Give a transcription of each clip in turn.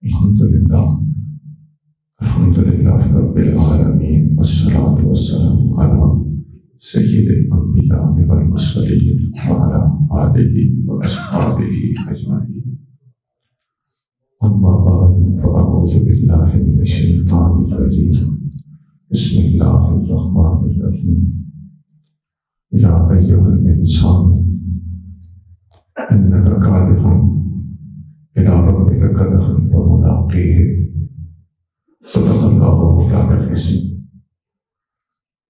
الحمدللہ رب العالمین والصلاة والسلام علی سید الانبیاء والمرسلین وعلی آلہ واصحابہ اجمعین اما بعد فاعوذ باللہ من الشیطان الرجیم بسم اللہ الرحمن الرحیم یا ایھا الانسان انک کادح الی ربک کدحا فملاقیہ صدق اللہ مولانا العظیم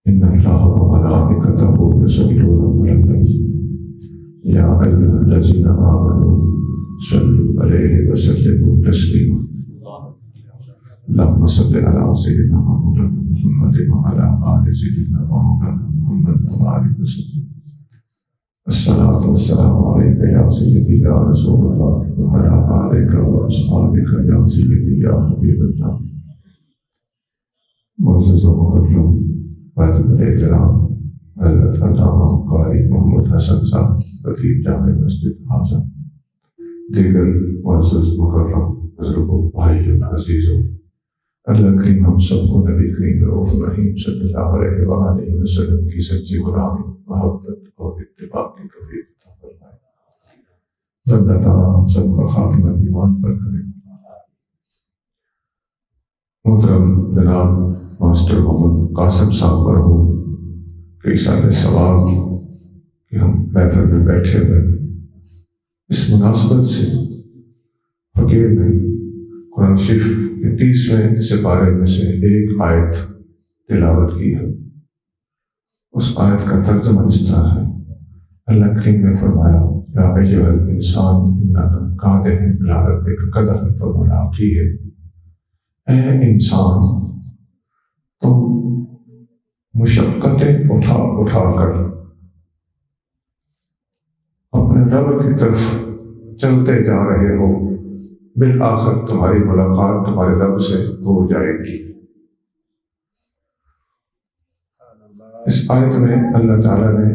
ان اللہ وملائکتہ یصلون علی النبی یا ایھا الذین آمنوا صلوا علیہ وسلموا تسلیما اللهم صل علی سیدنا محمد وعلی آل سیدنا محمد وبارک وسلم الصلاۃ والسلام علیک یا سیدی یا رسول اللہ وعلی آلک واصحابک یا سیدی یا حبیب اللہ۔ معزز و مکرم واجب احترام حضرت علامہ قاری محمد حسن صاحب خطیب جامع مسجد اعظم، دیگر معزز مکرم بزرگوں، بھائیوں، عزیزوں، اللہ کریم ہم سب کو نبی کریم رؤوف رحیم صلی اللہ علیہ وآلہ وسلم کی سچی غلامی، محبت اور اتباع کی توفیق عطا فرمائے۔ اللہ تعالیٰ ہم سب کا خاتمہ ایمان پر کرے۔ محترم جناب ماسٹر محمد قاسم صاحب مرحوم کے سال ثواب کہ ہم محفل میں بیٹھے ہوئے، اس مناسبت سے فقیر نے قرآن شریف کے 30ویں سپارے میں سے ایک آیت تلاوت کی ہے۔ اس آیت کا ترجمہ اس طرح ہے، اللہ کریم نے فرمایا یا ایھا الانسان انک کادح الی ربک کدحا فملاقیہ، اے انسان تم مشقتیں اٹھا کر اپنے رب کی طرف چلتے جا رہے ہو، بالآخر تمہاری ملاقات تمہارے رب سے ہو جائے گی۔ اس آیت میں اللہ تعالیٰ نے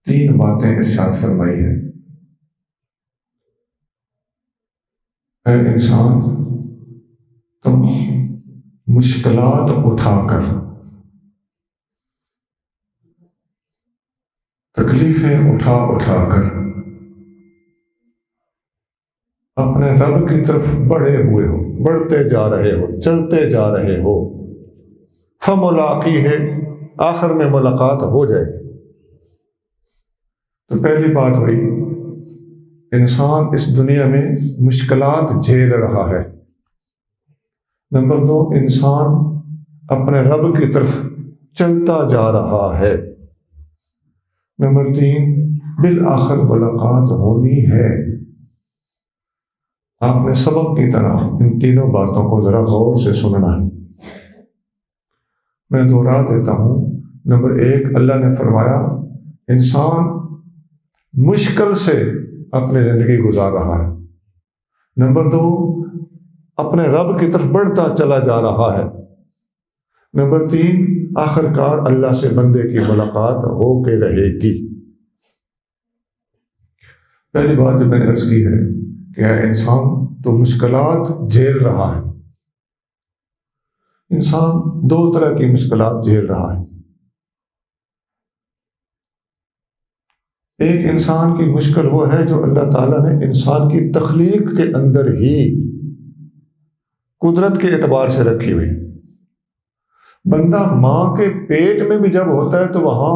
3 باتیں ارشاد فرمائی ہیں۔ اے انسان تم مشکلات اٹھا کر، تکلیفیں اٹھا کر اپنے رب کی طرف بڑھے ہوئے ہو، بڑھتے جا رہے ہو، چلتے جا رہے ہو، فملاقیہ، آخر میں ملاقات ہو جائے گی۔ تو پہلی بات ہوئی، انسان اس دنیا میں مشکلات جھیل رہا ہے۔ نمبر 2، انسان اپنے رب کی طرف چلتا جا رہا ہے۔ نمبر 3، بالآخر ملاقات ہونی ہے۔ آپ نے سبق کی طرح ان تینوں باتوں کو ذرا غور سے سننا ہے۔ میں دہرا دیتا ہوں۔ نمبر 1، اللہ نے فرمایا انسان مشکل سے اپنی زندگی گزار رہا ہے۔ نمبر 2، اپنے رب کی طرف بڑھتا چلا جا رہا ہے۔ نمبر 3، آخر کار اللہ سے بندے کی ملاقات ہو کے رہے گی۔ پہلی بات جو میں نے عرض کی ہے کہ انسان تو مشکلات جھیل رہا ہے۔ انسان 2 طرح کی مشکلات جھیل رہا ہے۔ ایک انسان کی مشکل وہ ہے جو اللہ تعالیٰ نے انسان کی تخلیق کے اندر ہی قدرت کے اعتبار سے رکھی ہوئی۔ بندہ ماں کے پیٹ میں بھی جب ہوتا ہے تو وہاں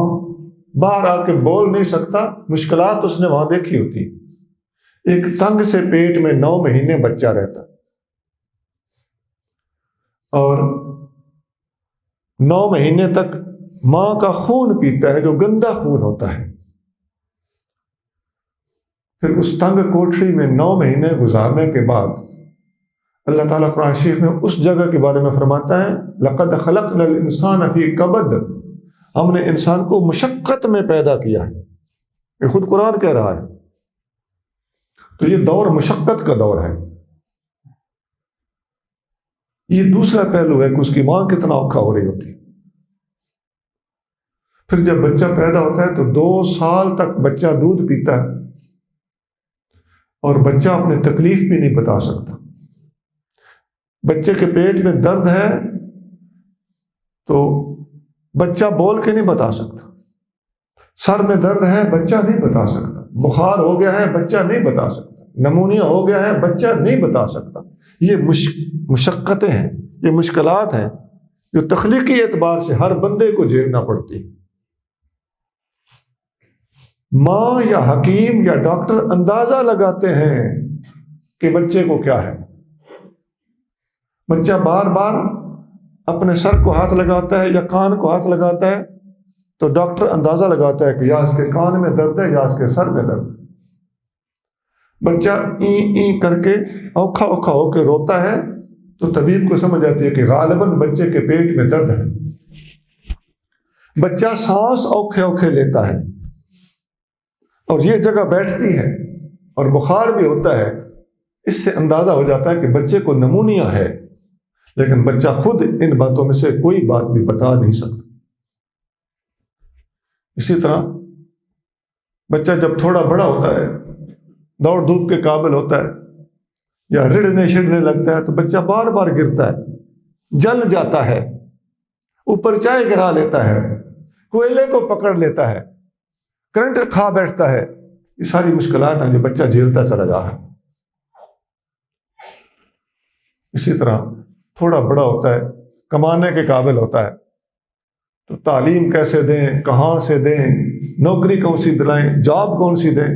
باہر آ کے بول نہیں سکتا، مشکلات اس نے وہاں دیکھی ہوتی۔ ایک تنگ سے پیٹ میں 9 مہینے بچہ رہتا اور 9 مہینے تک ماں کا خون پیتا ہے جو گندا خون ہوتا ہے۔ پھر اس تنگ کوٹری میں 9 مہینے گزارنے کے بعد اللہ تعالیٰ قرآن شریف میں اس جگہ کے بارے میں فرماتا ہے لَقَدْ خَلَقْنَا الْإِنسَانَ فِي كَبَدٍ، ہم نے انسان کو مشقت میں پیدا کیا ہے۔ یہ خود قرآن کہہ رہا ہے۔ تو یہ دور مشقت کا دور ہے۔ یہ دوسرا پہلو ہے کہ اس کی ماں کتنا اوکھا ہو رہی ہوتی۔ پھر جب بچہ پیدا ہوتا ہے تو 2 سال تک بچہ دودھ پیتا ہے اور بچہ اپنی تکلیف بھی نہیں بتا سکتا. بچے کے پیٹ میں درد ہے تو بچہ بول کے نہیں بتا سکتا. سر میں درد ہے بچہ نہیں بتا سکتا. بخار ہو گیا ہے بچہ نہیں بتا سکتا. نمونیا ہو گیا ہے بچہ نہیں بتا سکتا. یہ مشقتیں ہیں، یہ مشکلات ہیں جو تخلیقی اعتبار سے ہر بندے کو جھیلنا پڑتی ہے. ماں یا حکیم یا ڈاکٹر اندازہ لگاتے ہیں کہ بچے کو کیا ہے. بچہ بار بار اپنے سر کو ہاتھ لگاتا ہے یا کان کو ہاتھ لگاتا ہے تو ڈاکٹر اندازہ لگاتا ہے کہ یا اس کے کان میں درد ہے یا اس کے سر میں درد ہے. بچہ این کر کے اوکھا اوکھا ہو کے روتا ہے تو طبیب کو سمجھ آتی ہے کہ غالباً بچے کے پیٹ میں درد ہے. بچہ سانس اوکھے اوکھے لیتا ہے اور یہ جگہ بیٹھتی ہے اور بخار بھی ہوتا ہے. اس سے اندازہ ہو جاتا ہے کہ بچے کو نمونیا ہے، لیکن بچہ خود ان باتوں میں سے کوئی بات بھی بتا نہیں سکتا. اسی طرح بچہ جب تھوڑا بڑا ہوتا ہے، دوڑ دھوپ کے قابل ہوتا ہے یا رڑنے شڑنے لگتا ہے تو بچہ بار بار گرتا ہے، جل جاتا ہے، اوپر چائے گرا لیتا ہے، کوئلے کو پکڑ لیتا ہے، کرنٹ کھا بیٹھتا ہے. یہ ساری مشکلات ہیں جو بچہ جھیلتا چلا جا رہا ہے. اسی طرح تھوڑا بڑا ہوتا ہے، کمانے کے قابل ہوتا ہے تو تعلیم کیسے دیں، کہاں سے دیں، نوکری کون سی دلائیں، جاب کون سی دیں.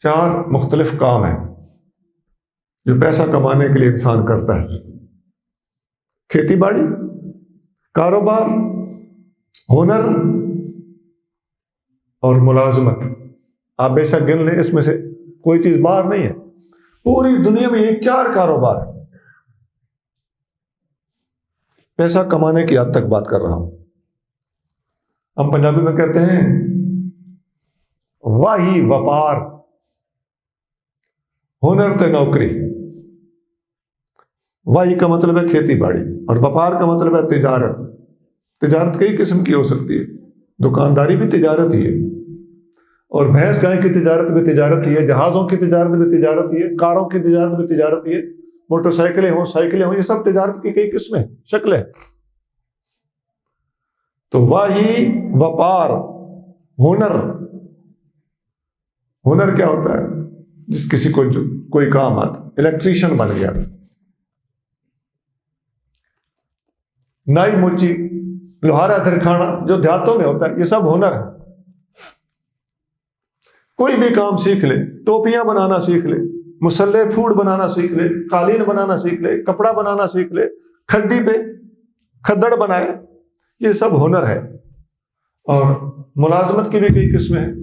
چار مختلف کام ہیں جو پیسہ کمانے کے لیے انسان کرتا ہے: کھیتی باڑی، کاروبار، ہنر اور ملازمت. آپ بے شک گن لیں، اس میں سے کوئی چیز باہر نہیں ہے. پوری دنیا میں یہ 4 کاروبار ہیں. پیسہ کمانے کی حد تک بات کر رہا ہوں. ہم پنجابی میں کہتے ہیں واہی وپار، ہنر تے نوکری. واہی کا مطلب ہے کھیتی باڑی اور وپار کا مطلب ہے تجارت. تجارت کئی قسم کی ہو سکتی ہے، دکانداری بھی تجارت ہی ہے، اور بھینس گائے کی تجارت بھی تجارت ہی ہے، جہازوں کی تجارت بھی تجارت ہی ہے، کاروں کی تجارت بھی تجارت ہی ہے، موٹر سائیکلیں ہوں، سائیکلیں ہوں، یہ سب تجارت کی کئی قسمیں شکلیں. تو واہی وپار ہنر. ہنر کیا ہوتا ہے؟ جس کسی کو کوئی کام آتا، الیکٹریشین بن گیا، نائی موچی، لوہارا دھرکھانا جو دیہاتوں میں ہوتا ہے، یہ سب ہنر ہے. کوئی بھی کام سیکھ لے، ٹوپیاں بنانا سیکھ لے، مسلح پھوڑ بنانا سیکھ لے، قالین بنانا سیکھ لے، کپڑا بنانا سیکھ لے، کھڈی پہ کھدڑ بنائے، یہ سب ہنر ہے. اور ملازمت کی بھی کئی قسمیں ہیں.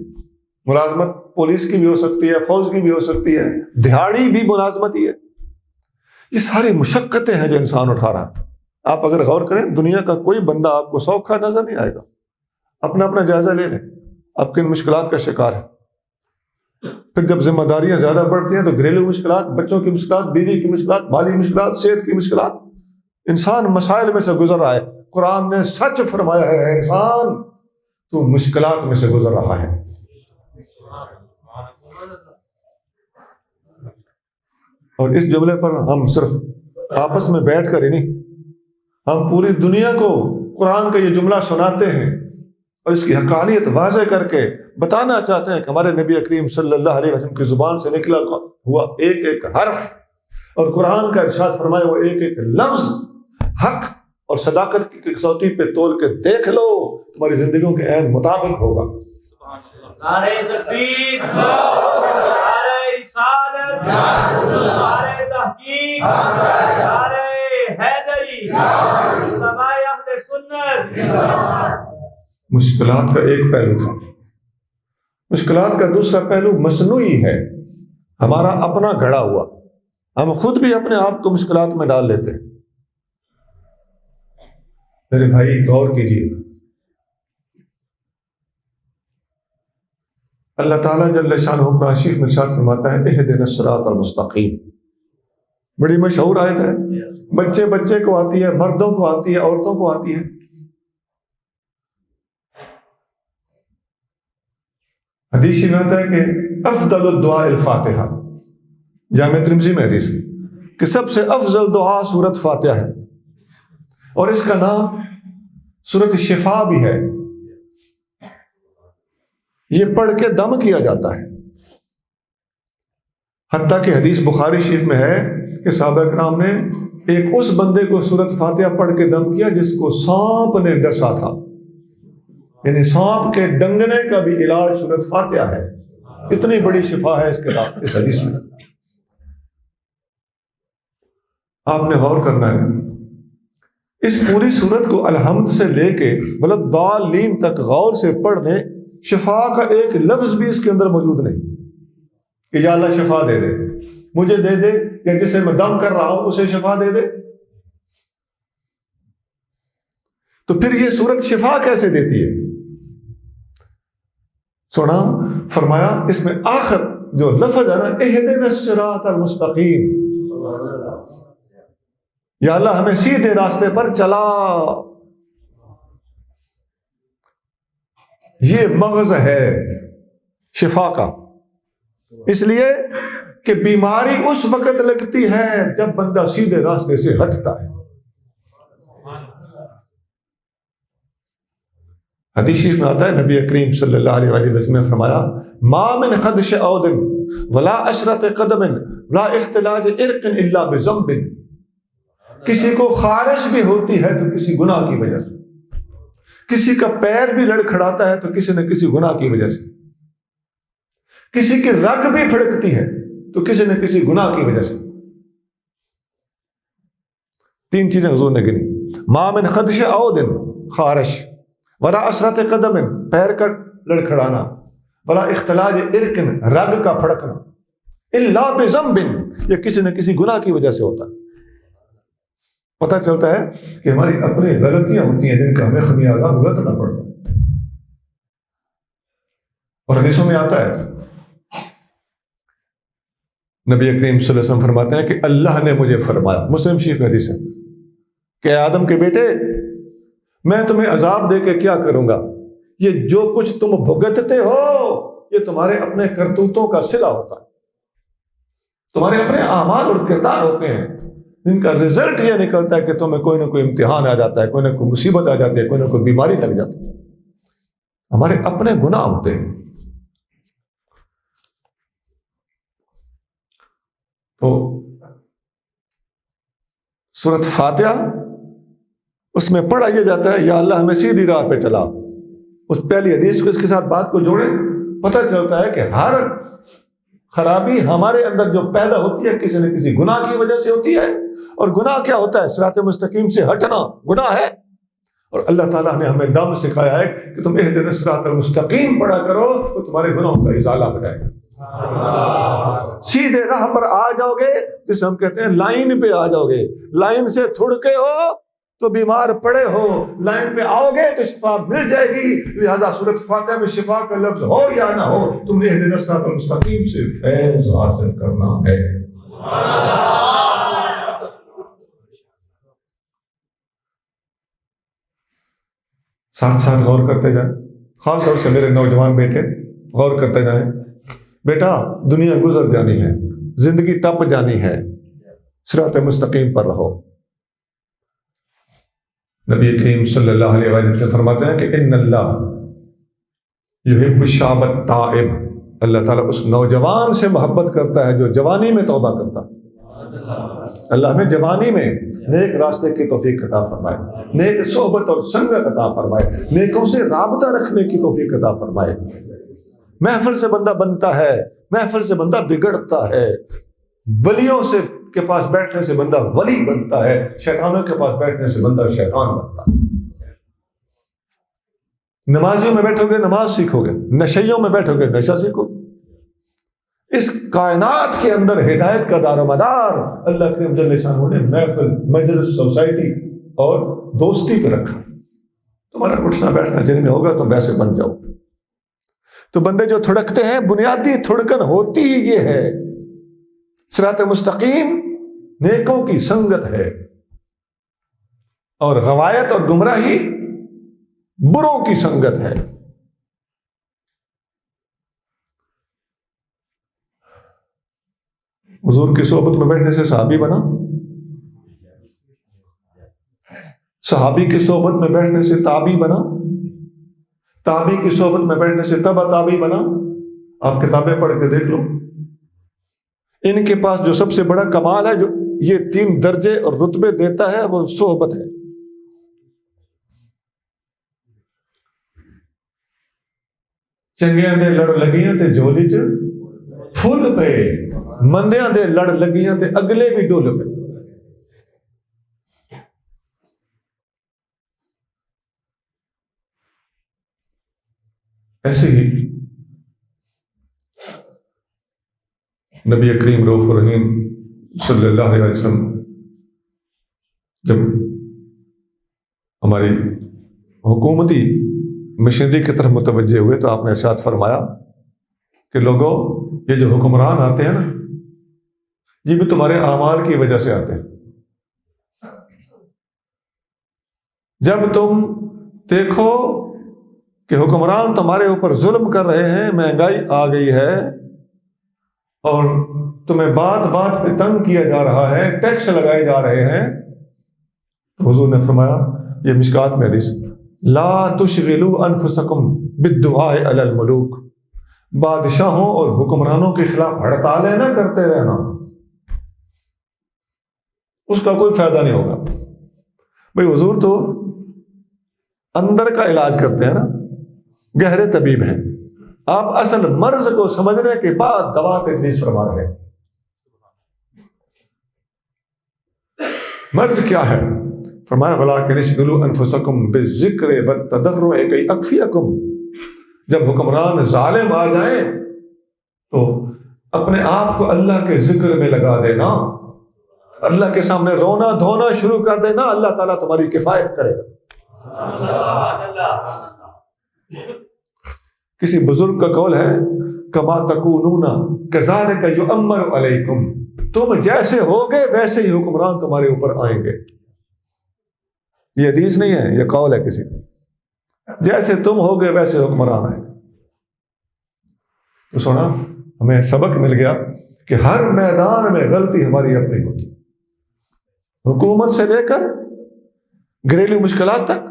ملازمت پولیس کی بھی ہو سکتی ہے، فوج کی بھی ہو سکتی ہے، دہاڑی بھی ملازمت ہی ہے. یہ ساری مشقتیں ہیں جو انسان اٹھا رہا ہے. آپ اگر غور کریں، دنیا کا کوئی بندہ آپ کو سوکھا نظر نہیں آئے گا. اپنا اپنا جائزہ لے لیں، آپ کن مشکلات کا شکار ہے. پھر جب ذمہ داریاں زیادہ بڑھتی ہیں تو گھریلو مشکلات، بچوں کی مشکلات، بیوی کی مشکلات، مالی مشکلات، صحت کی مشکلات. انسان مسائل میں سے گزر رہا ہے. قرآن نے سچ فرمایا ہے، انسان تو مشکلات میں سے گزر رہا ہے. اور اس جملے پر ہم صرف آپس میں بیٹھ کر ہی نہیں، ہم پوری دنیا کو قرآن کا یہ جملہ سناتے ہیں اور اس کی حقانیت واضح کر کے بتانا چاہتے ہیں کہ ہمارے نبی کریم صلی اللہ علیہ وسلم کی زبان سے نکلا ہوا ایک ایک حرف اور قرآن کا ارشاد فرمایا وہ ایک ایک لفظ حق اور صداقت کی کسوٹی پہ تول کے دیکھ لو، تمہاری زندگیوں کے عین مطابق ہوگا. نعرہ تکبیر، نعرہ رسالت، نعرہ تحقیق، نعرہ حیدری، علماء اہل سنت. مشکلات کا ایک پہلو تھا. مشکلات کا دوسرا پہلو مصنوعی ہے، ہمارا اپنا گھڑا ہوا. ہم خود بھی اپنے آپ کو مشکلات میں ڈال لیتے ہیں. میرے بھائی غور کیجیے، اللہ تعالیٰ جل شانہ قرآن شریف میں ارشاد فرماتا ہے اہدنا الصراط المستقیم. بڑی مشہور آیت ہے، بچے کو آتی ہے، مردوں کو آتی ہے، عورتوں کو آتی ہے. حدیث میں آتا ہے کہ افضل الدعاء الفاتحہ، جامع ترمذی میں حدیث کہ سب سے افضل دعا سورۃ فاتحہ ہے، اور اس کا نام سورۃ شفا بھی ہے۔ یہ پڑھ کے دم کیا جاتا ہے، حتیٰ کہ حدیث بخاری شریف میں ہے کہ صحابہ کرام نے ایک اس بندے کو سورۃ فاتحہ پڑھ کے دم کیا جس کو سانپ نے ڈسا تھا، یعنی سانپ کے ڈنگنے کا بھی علاج سورۃ فاتحہ ہے، اتنی بڑی شفا ہے اس حدیث میں۔ آپ نے غور کرنا ہے، اس پوری سورت کو الحمد سے لے کے ولضالین تک غور سے پڑھنے، شفا کا ایک لفظ بھی اس کے اندر موجود نہیں کہ یا اللہ شفا دے دے، مجھے دے دے، یا جسے میں دم کر رہا ہوں اسے شفا دے دے۔ تو پھر یہ سورت شفا کیسے دیتی ہے؟ سنا فرمایا اس میں آخر جو لفظ ہے نا، اہدنا الصراط المستقیم، یا اللہ ہمیں سیدھے راستے پر چلا۔ یہ مغز ہے شفا کا، اس لیے کہ بیماری اس وقت لگتی ہے جب بندہ سیدھے راستے سے ہٹتا ہے۔ حدیث شریف میں آتا ہے، نبی کریم صلی اللہ علیہ وسلم نے فرمایا ما من خدش عود ولا اشرت قدم ولا اختلاج عرق الا بذنب، کسی کو خارش بھی ہوتی ہے تو کسی گناہ کی وجہ سے، کسی کا پیر بھی لڑکھڑاتا ہے تو کسی نہ کسی گناہ کی وجہ سے، کسی کی رگ بھی پھڑکتی ہے تو کسی نہ کسی گناہ کی وجہ سے۔ تین چیزیں حضور نے گنی، ما من خدش عود خارش، ولا اشرت قدم پیر کا لڑکھڑانا، ولا اختلاج عرق رگ کا پھڑکنا، الا بذنب یہ کسی نہ کسی گناہ کی وجہ سے ہوتا ہے۔ پتہ چلتا ہے کہ ہماری اپنی غلطیاں ہوتی ہیں جن کا ہمیں خمیازہ بھگتنا پڑتا ہے۔ اور حدیثوں میں آتا ہے، نبی کریم صلی اللہ علیہ وسلم فرماتے ہیں کہ اللہ نے مجھے فرمایا، مسلم شریف میں حدیث ہے، کہ آدم کے بیٹے میں تمہیں عذاب دے کے کیا کروں گا، یہ جو کچھ تم بھگتتے ہو یہ تمہارے اپنے کرتوتوں کا صلہ ہوتا ہے، تمہارے اپنے اعمال اور کردار ہوتے ہیں جن کا رزلٹ یہ نکلتا ہے کہ تمہیں کوئی نہ کوئی امتحان آ جاتا ہے، کوئی نہ کوئی مصیبت آ جاتی ہے، کوئی نہ کوئی بیماری لگ جاتی ہے، ہمارے اپنے گناہ ہوتے ہیں۔ تو سورۃ فاتحہ اس میں پڑھا یہ جاتا ہے یا اللہ ہمیں سیدھی راہ پہ چلا، اس پہلی حدیث کو اس کے ساتھ بات کو جوڑیں، پتہ چلتا ہے کہ ہر خرابی ہمارے اندر جو پیدا ہوتی ہے کسی نہ کسی گناہ کی وجہ سے ہوتی ہے، اور گناہ کیا ہوتا ہے؟ صراط مستقیم سے ہٹنا گناہ ہے، اور اللہ تعالیٰ نے ہمیں دم سکھایا ہے کہ تم اہدنا الصراط المستقیم پڑھا کرو تو تمہارے گناہوں کا ازالہ ہو جائے گا، سیدھے راہ پر آ جاؤ گے، جسے ہم کہتے ہیں لائن پہ آ جاؤ گے، لائن سے تھڑ کے ہو تو بیمار پڑے ہو، لائن پہ آؤ گے تو شفا مل جائے گی۔ لہذا سورۃ فاتحہ میں شفا کا لفظ ہو یا نہ ہو، تم نے اہدنا الصراط المستقیم سے فیض حاصل کرنا ہے۔ ساتھ ساتھ غور کرتے جائیں، خاص طور سے میرے نوجوان بیٹے غور کرتے جائیں، بیٹا دنیا گزر جانی ہے، زندگی ٹپ جانی ہے، صراط مستقیم پر رہو۔ نبی کریم صلی اللہ علیہ وسلم فرماتے ہیں کہ ان اللہ یحب الشاب التائب، اللہ تعالیٰ اس نوجوان سے محبت کرتا ہے جو جوانی میں توبہ کرتا ہے۔ اللہ ہمیں جوانی میں نیک راستے کی توفیق عطا فرمائے، نیک صحبت اور سنگت عطا فرمائے، نیکوں سے رابطہ رکھنے کی توفیق عطا فرمائے۔ محفل سے بندہ بنتا ہے، محفل سے بندہ بگڑتا ہے، ولیوں سے کے پاس بیٹھنے سے بندہ ولی بنتا ہے، شیطانوں کے پاس بیٹھنے سے بندہ شیطان بنتا ہے۔ نمازیوں میں بیٹھو گے نماز سیکھو گے، نشیوں میں بیٹھو گے نشہ سیکھو گے۔ اس کائنات کے اندر ہدایت کا دار و مدار اللہ کریم جل شانہ نے محفل، مجلس، سوسائٹی اور دوستی پہ رکھا۔ تمہارا اٹھنا بیٹھنا جن میں ہوگا تم ویسے بن جاؤ۔ تو بندے جو تھڑکتے ہیں بنیادی تھڑکن ہوتی ہی یہ ہے، صراط مستقیم نیکوں کی سنگت ہے، اور غوایت اور گمراہی بروں کی سنگت ہے۔ حضور کی صحبت میں بیٹھنے سے صحابی بنا، صحابی کی صحبت میں بیٹھنے سے تابعی بنا، تابعی کی صحبت میں بیٹھنے سے تبع تابعی بنا۔ آپ کتابیں پڑھ کے دیکھ لو، ان کے پاس جو سب سے بڑا کمال ہے، جو یہ 3 درجے اور رتبے دیتا ہے، وہ صحبت ہے۔ چنگیاں دے لڑ لگیاں تے جھولی چ پھل پے، مندیاں دے لڑ لگیاں تے اگلے بھی ڈول پے۔ ایسے ہی نبی کریم رؤوف الرحیم صلی اللہ علیہ وسلم جب ہماری حکومتی مشنری کی طرف متوجہ ہوئے تو آپ نے ارشاد فرمایا کہ لوگوں، یہ جو حکمران آتے ہیں نا، یہ بھی تمہارے اعمال کی وجہ سے آتے ہیں۔ جب تم دیکھو کہ حکمران تمہارے اوپر ظلم کر رہے ہیں، مہنگائی آ گئی ہے اور تمہیں بات بات پہ تنگ کیا جا رہا ہے، ٹیکس لگائے جا رہے ہیں، تو حضور نے فرمایا، یہ مشکات میں حدیث، لا تشغلوا انفسکم بالدعاء علی الملوک، بادشاہوں اور حکمرانوں کے خلاف ہڑتالیں نہ کرتے رہنا، اس کا کوئی فائدہ نہیں ہوگا۔ بھئی حضور تو اندر کا علاج کرتے ہیں نا، گہرے طبیب ہیں، آپ اصل مرض کو سمجھنے کے بعد دوا تجویز فرما رہے ہیں۔ مرض کیا ہے؟ فرمایا وَلَٰكِنِ اشْغِلُوا أَنفُسَكُمْ بِالذِّكْرِ وَالتَّضَرُّعِ كَيْ أَكْفِيَكُمْ، جب حکمران ظالم آ جائیں تو اپنے آپ کو اللہ کے ذکر میں لگا دینا، اللہ کے سامنے رونا دھونا شروع کر دینا، اللہ تعالیٰ تمہاری کفایت کرے گا۔ کسی بزرگ کا قول ہے، کما تکونون کذالک یؤمر علیکم، تم جیسے ہوگے ویسے ہی حکمران تمہارے اوپر آئیں گے۔ یہ حدیث نہیں ہے، یہ قول ہے کسی کا، جیسے تم ہوگے ویسے حکمران آئیں گے۔ تو سونا، ہمیں سبق مل گیا کہ ہر میدان میں غلطی ہماری اپنی ہوتی، حکومت سے لے کر گھریلو مشکلات تک،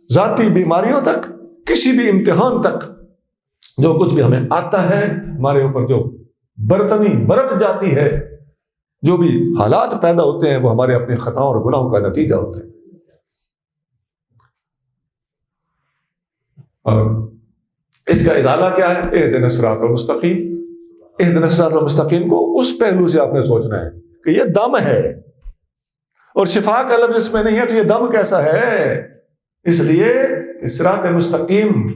ذاتی بیماریوں تک، کسی بھی امتحان تک، جو کچھ بھی ہمیں آتا ہے، ہمارے اوپر جو برتنی برت جاتی ہے، جو بھی حالات پیدا ہوتے ہیں، وہ ہمارے اپنے خطاؤں اور گناہوں کا نتیجہ ہوتے ہیں۔ اور اس کا ازالہ کیا ہے؟ اہدنا الصراط المستقیم۔ اہدنا الصراط المستقیم کو اس پہلو سے آپ نے سوچنا ہے کہ یہ دم ہے، اور شفا کا لفظ اس میں نہیں ہے، تو یہ دم کیسا ہے؟ اس لیے صراط مستقیم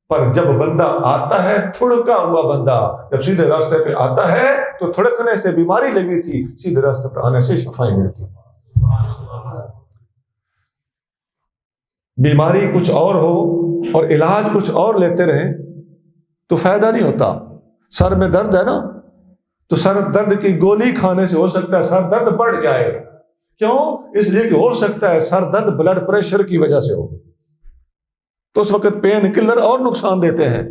پر جب بندہ آتا ہے، تھڑکا ہوا بندہ جب سیدھے راستے پہ آتا ہے تو تھڑکنے سے بیماری لگی تھی، سیدھے راستے پر آنے سے شفائی ملتی۔ بیماری کچھ اور ہو اور علاج کچھ اور لیتے رہیں تو فائدہ نہیں ہوتا۔ سر میں درد ہے نا، تو سر درد کی گولی کھانے سے ہو سکتا ہے سر درد بڑھ جائے۔ کیوں؟ اس لیے کہ ہو سکتا ہے سر درد بلڈ پریشر کی وجہ سے ہو، تو اس وقت پین کلر اور نقصان دیتے ہیں۔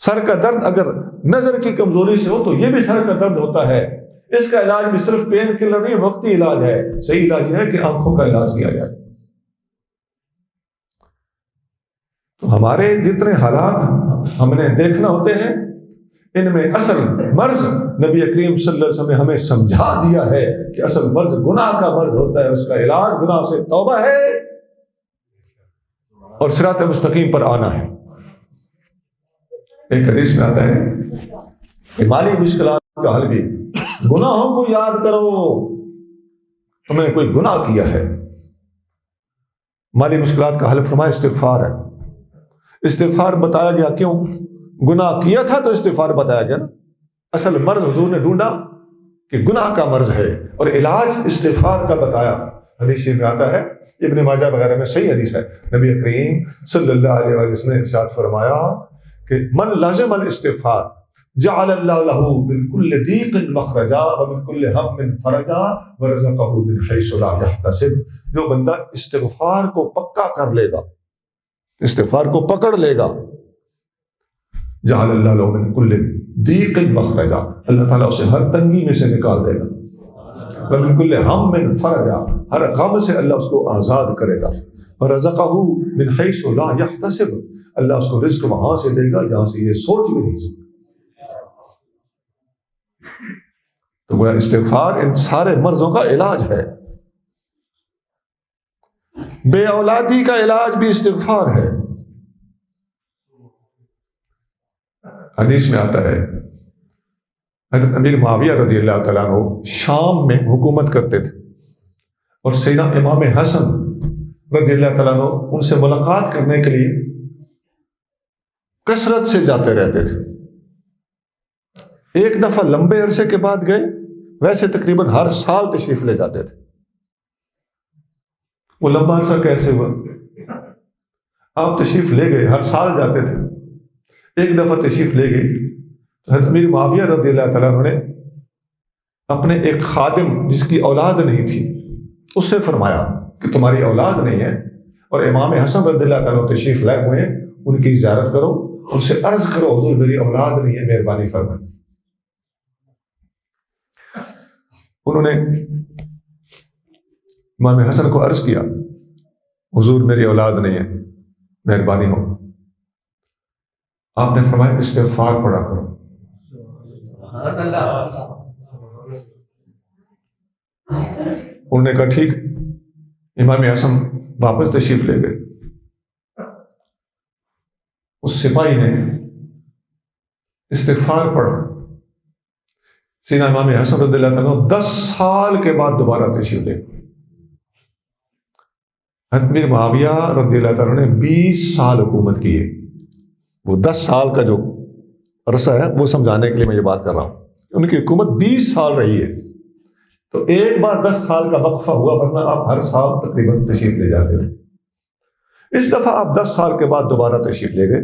سر کا درد اگر نظر کی کمزوری سے ہو تو یہ بھی سر کا درد ہوتا ہے، اس کا علاج بھی صرف پین کلر نہیں، وقتی علاج ہے۔ صحیح علاج یہ ہے کہ آنکھوں کا علاج کیا جائے۔ تو ہمارے جتنے حالات ہم نے دیکھنا ہوتے ہیں، ان میں اصل مرض نبی کریم صلی اللہ علیہ وسلم نے ہمیں سمجھا دیا ہے کہ اصل مرض گناہ کا مرض ہوتا ہے، اس کا علاج گناہ سے توبہ ہے اور صراط مستقیم پر آنا ہے۔ ایک حدیث میں آتا ہے کہ مالی مشکلات کا حل بھی گناہوں کو یاد کرو، تم نے کوئی گناہ کیا ہے، مالی مشکلات کا حل فرمایا استغفار ہے۔ استغفار بتایا گیا کیوں؟ گناہ کیا تھا تو استغفار بتایا گیا نا۔ اصل مرض حضور نے ڈھونڈا کہ گناہ کا مرض ہے، اور علاج استغفار کا بتایا۔ حدیث میں آتا ہے، ابن ماجہ وغیرہ میں صحیح حدیث ہے، نبی کریم صلی اللہ علیہ وسلم نے ارشاد فرمایا کہ من لازم الاستغفار جعل اللہ له من كل ضيق مخرجا ومن كل هم فرجا ورزقه من حيث لا يحتسب۔ جو بندہ استغفار کو پکا کر لے گا، استغفار کو پکڑ لے گا، جعل اللہ لہ من کل ضیق مخرجا، اللہ تعالیٰ اسے ہر تنگی میں سے نکال دے گا، ومن کل ہم فرجا، ہر غم سے اللہ اس کو آزاد کرے گا، ورزقہ من حیث لا یحتسب، اللہ اس کو رزق وہاں سے دے گا جہاں سے یہ سوچ بھی نہیں سکتا۔ تو وہ استغفار ان سارے مرضوں کا علاج ہے۔ بے اولادی کا علاج بھی استغفار ہے۔ حدیث میں آتا ہے حضرت امیر معاویہ رضی اللہ تعالیٰ عنہ شام میں حکومت کرتے تھے، اور سیدنا امام حسن رضی اللہ تعالیٰ عنہ ان سے ملاقات کرنے کے لیے کثرت سے جاتے رہتے تھے۔ ایک دفعہ لمبے عرصے کے بعد گئے، ویسے تقریباً ہر سال تشریف لے جاتے تھے۔ وہ لمبا عرصہ کیسے ہوا؟ آپ تشریف لے گئے، ہر سال جاتے تھے، ایک دفعہ تشریف لے گئے تو حضرت امیر معاویہ رضی اللہ تعالیٰ عنہ نے اپنے ایک خادم جس کی اولاد نہیں تھی اس سے فرمایا کہ تمہاری اولاد نہیں ہے اور امام حسن رضی اللہ تعالیٰ تشریف لائے ہوئے ہیں، ان کی زیارت کرو، ان سے عرض کرو حضور میری اولاد نہیں ہے، مہربانی فرمائیں۔ انہوں نے امام حسن کو عرض کیا حضور میری اولاد نہیں ہے، مہربانی ہو۔ آپ نے فرمایا استغفار پڑھا کرو۔ انہوں نے کہا ٹھیک۔ امام حسن واپس تشریف لے گئے۔ اس سپاہی نے استغفار پڑھا۔ سیدنا امام حسن رضی اللہ عنہ 10 سال کے بعد دوبارہ تشریف لے گئے۔ امیر معاویہ رضی اللہ عنہ نے 20 سال حکومت کی ہے۔ وہ 10 سال کا جو عرصہ ہے وہ سمجھانے کے لیے میں یہ بات کر رہا ہوں۔ ان کی حکومت 20 سال رہی ہے، تو ایک بار 10 سال کا وقفہ ہوا، ورنہ آپ ہر سال تقریباً تشریف لے جاتے تھے۔ اس دفعہ آپ 10 سال کے بعد دوبارہ تشریف لے گئے۔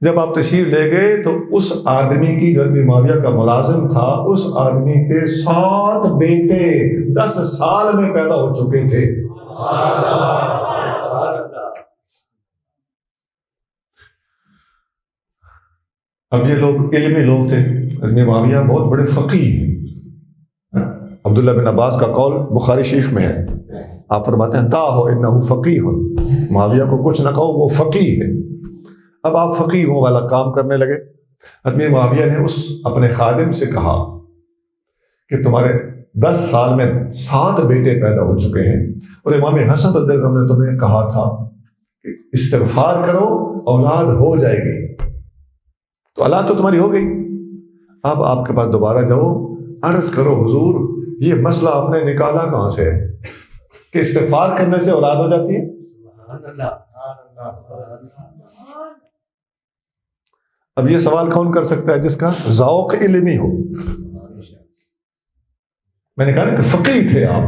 جب آپ تشریف لے گئے تو اس آدمی کی جو امیر معاویہ کا ملازم تھا، اس آدمی کے 7 بیٹے 10 سال میں پیدا ہو چکے تھے۔ اب یہ لوگ علمی لوگ تھے۔ امیر معاویہ بہت بڑے فقیہ ہیں۔ عبداللہ بن عباس کا قول بخاری شریف میں ہے، آپ فرماتے ہیں دعہ انہ فقیہ، معاویہ کو کچھ نہ کہو، وہ فقیہ ہے۔ اب آپ فقیہوں والا کام کرنے لگے۔ امیر معاویہ نے اس اپنے خادم سے کہا کہ تمہارے 10 سال میں 7 بیٹے پیدا ہو چکے ہیں، اور امام حسن رضی اللہ عنہ نے تمہیں کہا تھا کہ استغفار کرو اولاد ہو جائے گی، تو اولاد تو تمہاری ہو گئی۔ اب آپ کے پاس دوبارہ جاؤ، عرض کرو حضور یہ مسئلہ آپ نے نکالا کہاں سے ہے کہ استغفار کرنے سے اولاد ہو جاتی ہے؟ اب یہ سوال کون کر سکتا ہے؟ جس کا ذوق علمی ہو۔ میں نے کہا نا کہ فقیہ تھے آپ،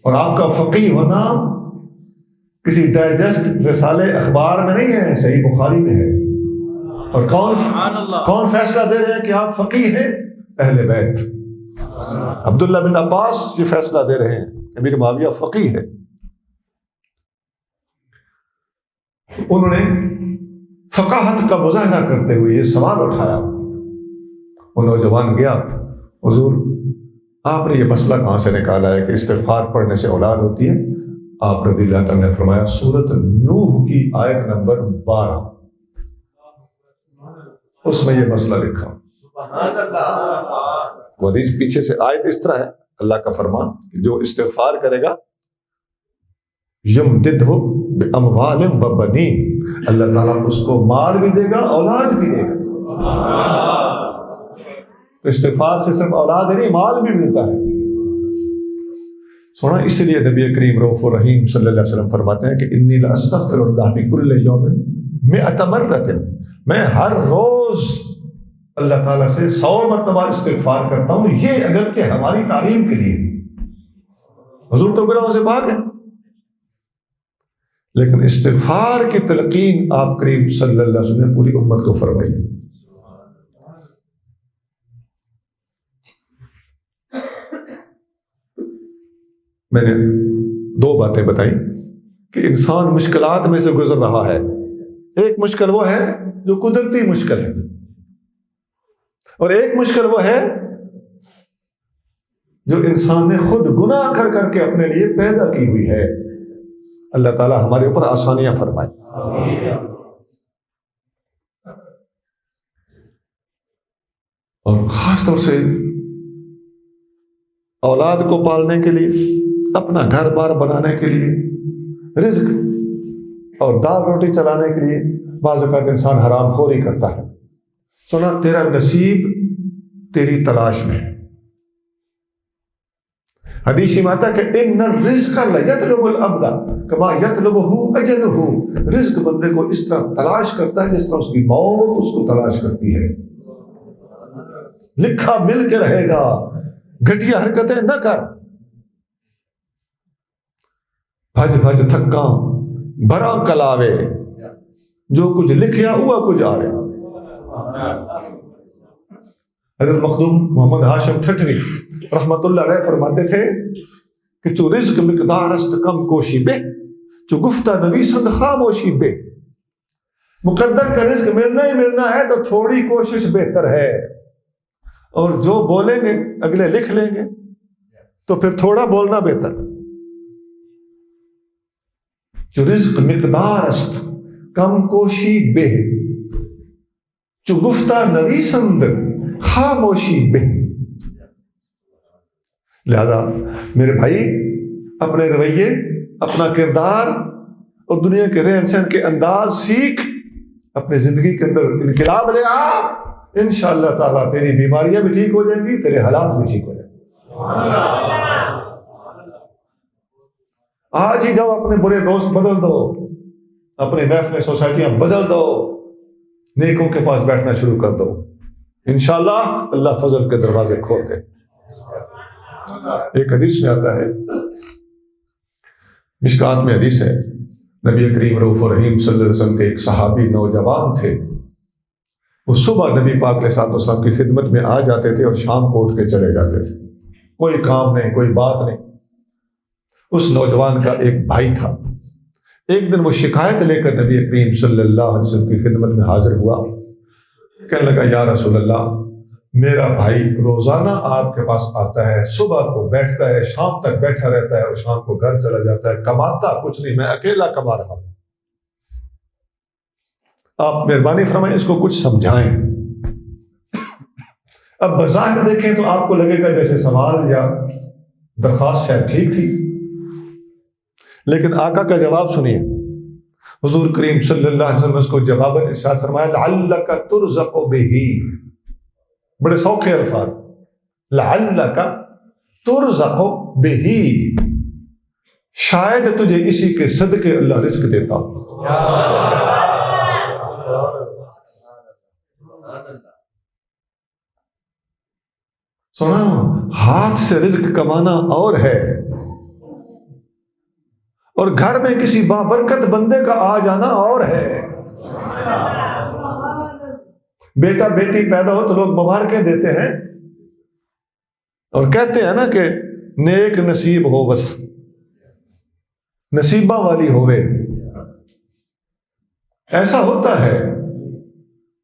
اور آپ کا فقیہ ہونا کسی ڈائجسٹ رسالے اخبار میں نہیں ہے، صحیح بخاری میں ہے۔ اور کون فیصلہ دے رہے ہیں کہ آپ فقیہ ہیں؟ اہل بیت۔ عبداللہ بن عباس یہ فیصلہ دے رہے ہیں امیر معاویہ فقیہ ہے۔ انہوں نے فقاہت کا مظاہرہ کرتے ہوئے یہ سوال اٹھایا۔ وہ نوجوان گیا، حضور آپ نے یہ مسئلہ کہاں سے نکالا ہے کہ استغفار پڑھنے سے اولاد ہوتی ہے؟ آپ رضی اللہ تعالیٰ نے فرمایا سورۃ نوح کی آیت نمبر 12، اس میں یہ مسئلہ لکھا۔ وہ حدیث پیچھے سے آیت اس طرح ہے، اللہ کا فرمان جو استغفار کرے گا یمددہ باموال و بنین، اللہ تعالیٰ اس کو مال بھی دے گا، اولاد بھی دے گا۔ تو استغفار سے صرف اولاد نہیں، مال بھی ملتا ہے۔ سونا اس لیے نبی کریم رؤوف الرحیم صلی اللہ علیہ وسلم فرماتے ہیں کہ انی لاستغفر اللہ فی کل یوم 100 مرۃ، میں ہر روز اللہ تعالیٰ سے 100 مرتبہ استغفار کرتا ہوں، یہ اگرچہ ہماری تعلیم کے لیے، حضور تو گناہوں سے پاک ہے، لیکن استغفار کی تلقین آپ کریم صلی اللہ علیہ وسلم نے پوری امت کو فرمائی۔ میں نے 2 باتیں بتائیں کہ انسان مشکلات میں سے گزر رہا ہے، ایک مشکل وہ ہے جو قدرتی مشکل ہے، اور ایک مشکل وہ ہے جو انسان نے خود گناہ کر کر کے اپنے لیے پیدا کی ہوئی ہے۔ اللہ تعالی ہمارے اوپر آسانیاں فرمائے۔ اور خاص طور سے اولاد کو پالنے کے لیے، اپنا گھر بار بنانے کے لیے، رزق اور دال روٹی چلانے کے لیے بعض اوقات انسان حرام خوری کرتا ہے۔ سنا تیرا نصیب تیری تلاش میں ہے۔ حدیث میں آتا ہے کہ ان الرزق لیطلب العبد کما یطلبہ اجلہ، رزق بندے کو اس طرح تلاش کرتا ہے جس طرح اس کی موت اس کو تلاش کرتی ہے۔ لکھا مل کے رہے گا، گھٹیا حرکتیں نہ کر، بھج بھج تھکاں بھراں کلاوے، جو کچھ لکھیا ہوا کچھ آ رہا۔ حضرت مخدوم محمد ہاشم ٹھٹوی رحمت اللہ علیہ فرماتے تھے کہ چو رزق مقدار است کم کوشی بے، چو گفتہ نویسند خاموشی بے۔ مقدر کا رزق ملنا ہی ملنا ہے تو تھوڑی کوشش بہتر ہے، اور جو بولیں گے اگلے لکھ لیں گے تو پھر تھوڑا بولنا بہتر۔ جو رزق مقدار است کم کوشی بے، جو گفتہ نویسند خاموشی بے۔ لہذا میرے بھائی اپنے رویے، اپنا کردار اور دنیا کے رہن سہن کے انداز سیکھ، اپنے زندگی کے اندر انقلاب لے آ، انشاءاللہ تعالیٰ تیری بیماریاں بھی ٹھیک ہو جائیں گی، تیرے حالات بھی ٹھیک ہو جائیں گے۔ آج ہی جاؤ اپنے برے دوست بدل دو، اپنے محفلیں سوسائٹیاں بدل دو، نیکوں کے پاس بیٹھنا شروع کر دو، انشاءاللہ اللہ فضل کے دروازے کھول دے۔ ایک حدیث میں آتا ہے، مشکات میں حدیث ہے، نبی کریم رؤوف الرحیم صلی اللہ علیہ وسلم کے ایک صحابی نوجوان تھے، وہ صبح نبی پاک علیہ الصلوۃ والسلام کی خدمت میں آ جاتے تھے اور شام کو اٹھ کے چلے جاتے تھے، کوئی کام نہیں، کوئی بات نہیں۔ اس نوجوان کا ایک بھائی تھا، ایک دن وہ شکایت لے کر نبی کریم صلی اللہ علیہ وسلم کی خدمت میں حاضر ہوا، کہنے لگا یا رسول اللہ، میرا بھائی روزانہ آپ کے پاس آتا ہے، صبح کو بیٹھتا ہے، شام تک بیٹھا رہتا ہے اور شام کو گھر چلا جاتا ہے، کماتا کچھ نہیں، میں اکیلا کما رہا ہوں، آپ مہربانی فرمائیں اس کو کچھ سمجھائیں۔ اب بظاہر دیکھیں تو آپ کو لگے گا جیسے سوال یا درخواست شاید ٹھیک تھی، لیکن آقا کا جواب سنیے۔ حضور کریم صلی اللہ علیہ وسلم نے اس کو جواباً ارشاد فرمایا لعلک ترزق بہ، بڑے سوکھے الفاظ، لعلک ترزق بہ، شاید تجھے اسی کے صدقے اللہ رزق دیتا ہو۔ سنا، ہاتھ سے رزق کمانا اور ہے، اور گھر میں کسی بابرکت بندے کا آ جانا اور ہے۔ بیٹا بیٹی پیدا ہو تو لوگ مبارکیں دیتے ہیں اور کہتے ہیں نا کہ نیک نصیب ہو، بس نصیبہ والی ہوئے، ایسا ہوتا ہے۔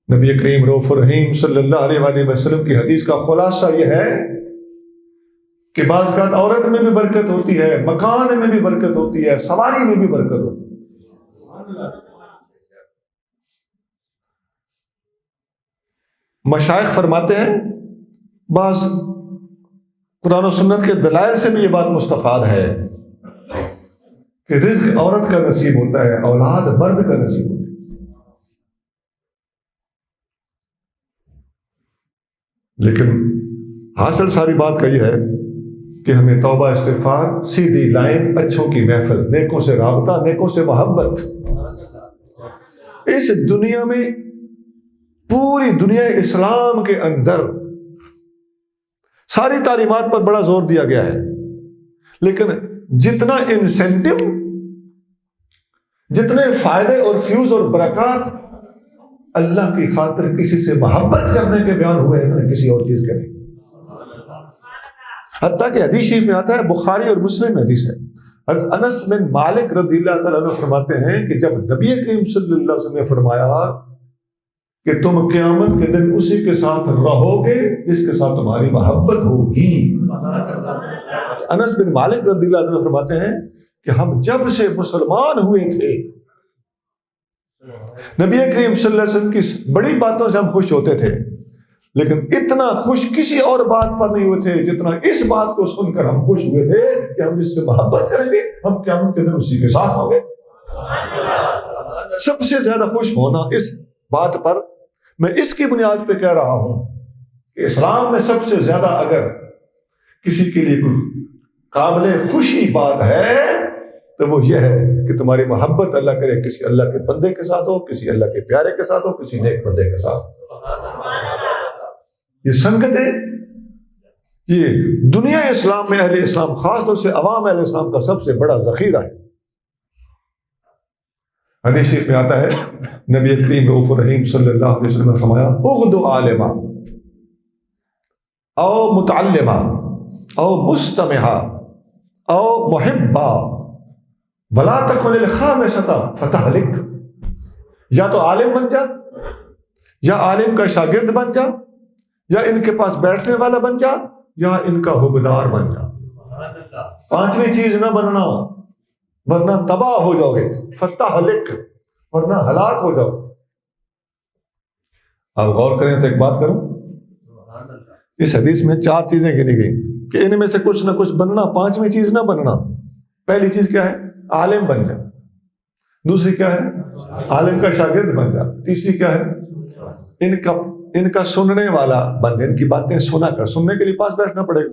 نبی کریم رؤوف الرحیم صلی اللہ علیہ وآلہ وسلم کی حدیث کا خلاصہ یہ ہے کہ بعض اوقات عورت میں بھی برکت ہوتی ہے، مکان میں بھی برکت ہوتی ہے، سواری میں بھی برکت ہوتی ہے۔ مشائخ فرماتے ہیں، بعض قرآن و سنت کے دلائل سے بھی یہ بات مستفاد ہے کہ رزق عورت کا نصیب ہوتا ہے، اولاد مرد کا نصیب ہوتا ہے۔ لیکن حاصل ساری بات کا یہ ہے کہ ہمیں توبہ استغفار، سیدھی لائن، اچھوں کی محفل، نیکوں سے رابطہ، نیکوں سے محبت۔ اس دنیا میں، پوری دنیا اسلام کے اندر ساری تعلیمات پر بڑا زور دیا گیا ہے، لیکن جتنا انسینٹو، جتنے فائدے اور فیوز اور برکات اللہ کی خاطر کسی سے محبت کرنے کے بیان ہوئے ہیں، کسی اور چیز کے نہیں۔ حتیٰ کہ حدیث شریف میں آتا ہے، بخاری اور مسلم میں حدیث ہے، حضرت انس بن مالک رضی اللہ تعالیٰ عنہ فرماتے ہیں کہ جب نبی کریم صلی اللہ علیہ وسلم نے فرمایا کہ تم قیامت کے دن اسی کے ساتھ رہو گے جس کے ساتھ تمہاری محبت ہوگی، انس بن مالک رضی اللہ عنہ فرماتے ہیں کہ ہم جب سے مسلمان ہوئے تھے نبی کریم صلی اللہ علیہ وسلم کی بڑی باتوں سے ہم خوش ہوتے تھے، لیکن اتنا خوش کسی اور بات پر نہیں ہوئے تھے جتنا اس بات کو سن کر ہم خوش ہوئے تھے کہ ہم جس سے محبت کریں گے ہم قیامت کے دن اسی کے ساتھ ہوں گے۔ سب سے زیادہ خوش ہونا اس بات پر، میں اس کی بنیاد پہ کہہ رہا ہوں کہ اسلام میں سب سے زیادہ اگر کسی کے لیے کوئی قابل خوشی بات ہے تو وہ یہ ہے کہ تمہاری محبت اللہ کرے کسی اللہ کے بندے کے ساتھ ہو، کسی اللہ کے پیارے کے ساتھ ہو، کسی نیک بندے کے ساتھ۔ یہ سنگتیں، یہ دنیا اسلام میں اہل اسلام، خاص طور سے عوام اہل اسلام کا سب سے بڑا ذخیرہ ہے۔ حدیث شریف میں آتا ہے نبی کریم رؤوف الرحیم صلی اللہ علیہ وسلم نے فرمایا اغدو عالما او متعلما او مستمعا او محبا ولا تکن الخامسۃ فتہلک، یا تو عالم بن جا، یا عالم کا شاگرد بن جا، یا ان کے پاس بیٹھنے والا بن جا، یا ان کا حبدار بن جا۔ پانچویں چیز نہ بننا، ورنہ تباہ ہو جاؤ گے، فتہلک، ورنہ ہلاک ہو جاؤ۔ آپ غور کریں تو ایک بات کروں، اس حدیث میں 4 چیزیں گنی گئی کہ ان میں سے کچھ نہ کچھ بننا، پانچویں چیز نہ بننا۔ پہلی چیز کیا ہے؟ عالم بن جا۔ دوسری کیا ہے؟ عالم کا شاگرد بن جا۔ تیسری کیا ہے؟ ان کا سننے والا بن جا، ان کی باتیں سنا کر، سننے کے لیے پاس بیٹھنا پڑے گا۔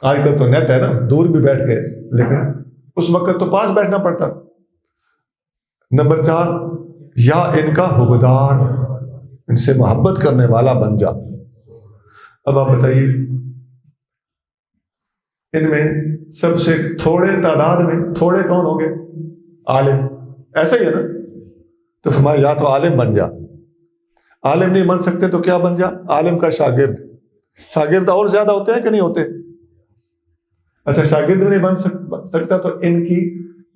آج کل تو نیٹ ہے نا، دور بھی بیٹھ گئے، لیکن اس وقت تو پاس بیٹھنا پڑتا۔ نمبر 4، یا ان کا حبدار، ان سے محبت کرنے والا بن جا۔ اب آپ بتائیے ان میں سب سے تھوڑے تعداد میں تھوڑے کون ہوں گے؟ عالم، ایسا ہی ہے نا؟ تو فرمایا یا تو عالم بن جا، عالم نہیں بن سکتے تو کیا بن جا؟ عالم کا شاگرد۔ شاگرد اور زیادہ ہوتے ہیں کہ نہیں ہوتے؟ اچھا، شاگرد نہیں بن سکتا تو ان کی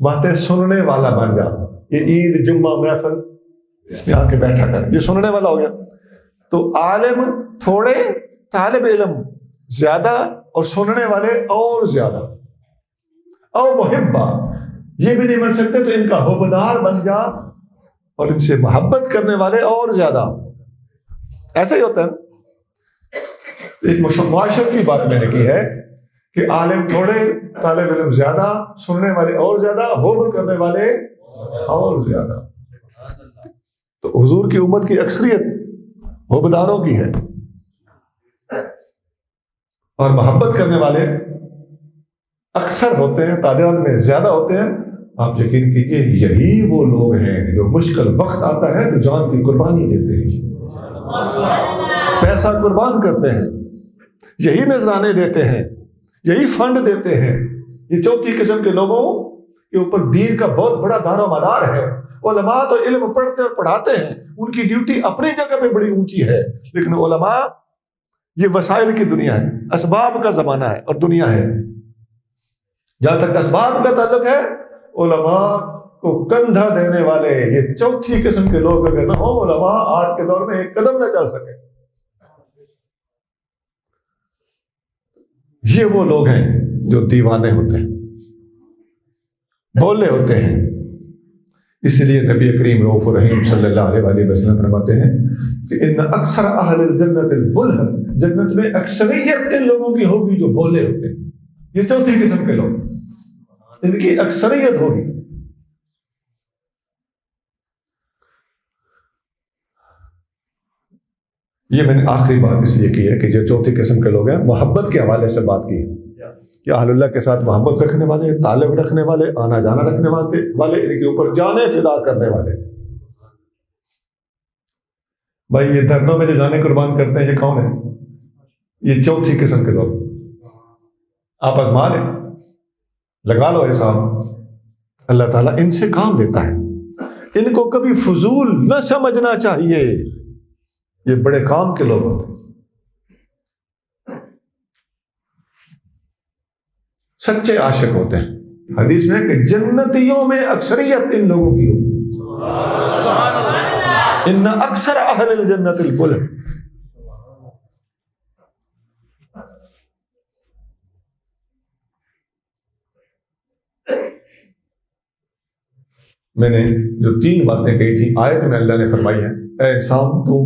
باتیں سننے والا بن جا۔ یہ عید، جمعہ، محفل، اس میں آ کے بیٹھا کر، یہ سننے والا ہو گیا۔ تو عالم تھوڑے، طالب علم زیادہ، اور سننے والے اور زیادہ۔ او محبہ، یہ بھی نہیں بن سکتے تو ان کا حبدار بن جا، اور ان سے محبت کرنے والے اور زیادہ۔ ایسا ہی ہوتا ہے۔ ایک معاشرت کی بات میں نے کی ہے کہ عالم تھوڑے، طالب علم زیادہ، سننے والے اور زیادہ، حب کرنے والے اور زیادہ۔ تو حضور کی امت کی اکثریت حبداروں کی ہے، اور محبت کرنے والے اکثر ہوتے ہیں، تعداد میں زیادہ ہوتے ہیں۔ آپ یقین کیجئے یہی وہ لوگ ہیں جو مشکل وقت آتا ہے تو جان کی قربانی دیتے ہیں، پیسہ قربان کرتے ہیں، یہی نذرانے دیتے ہیں، یہی فنڈ دیتے ہیں۔ یہ چوتھی قسم کے لوگوں کے اوپر دین کا بہت بڑا دار و مدار ہے۔ علماء تو علم پڑھتے اور پڑھاتے ہیں، ان کی ڈیوٹی اپنی جگہ پہ بڑی اونچی ہے، لیکن علماء، یہ وسائل کی دنیا ہے، اسباب کا زمانہ ہے اور دنیا ہے۔ جہاں تک اسباب کا تعلق ہے، علماء کو کندھا دینے والے یہ چوتھی قسم کے لوگ اگر نہ ہو، علماء آج کے دور میں ایک قدم نہ چل سکے۔ یہ وہ لوگ ہیں جو دیوانے ہوتے ہیں، بولے ہوتے ہیں۔ اس لیے نبی کریم رؤوف الرحیم صلی اللہ علیہ وآلہ وسلم فرماتے ہیں کہ ان اکثر اہل الجنت البلہم، جنت میں اکثریت ان لوگوں کی ہوگی جو بولے ہوتے ہیں۔ یہ چوتھی قسم کے لوگ، ان کی اکثریت ہوگی۔ یہ میں نے آخری بات اس لیے کی ہے کہ یہ چوتھی قسم کے لوگ ہیں، محبت کے حوالے سے بات کی ہے کہ اہل اللہ کے ساتھ محبت رکھنے والے، تعلق رکھنے والے، آنا جانا رکھنے والے، ان کے اوپر جانیں فدا کرنے والے۔ بھائی یہ دھرنوں میں جو جانیں قربان کرتے ہیں، یہ کون ہے؟ یہ چوتھی قسم کے لوگ۔ آپ آزما لیں، لگا لو حساب، اللہ تعالیٰ ان سے کام لیتا ہے۔ ان کو کبھی فضول نہ سمجھنا چاہیے، یہ بڑے کام کے لوگ ہوتے ہیں۔ سچے عاشق ہوتے ہیں. حدیث میں ہے کہ جنتیوں میں اکثریت ان لوگوں کی ہوگی. ان اکثر اہل الجنت البلد. میں نے جو 3 باتیں کہی تھی آیت میں اللہ نے فرمائی ہے اے انسان تو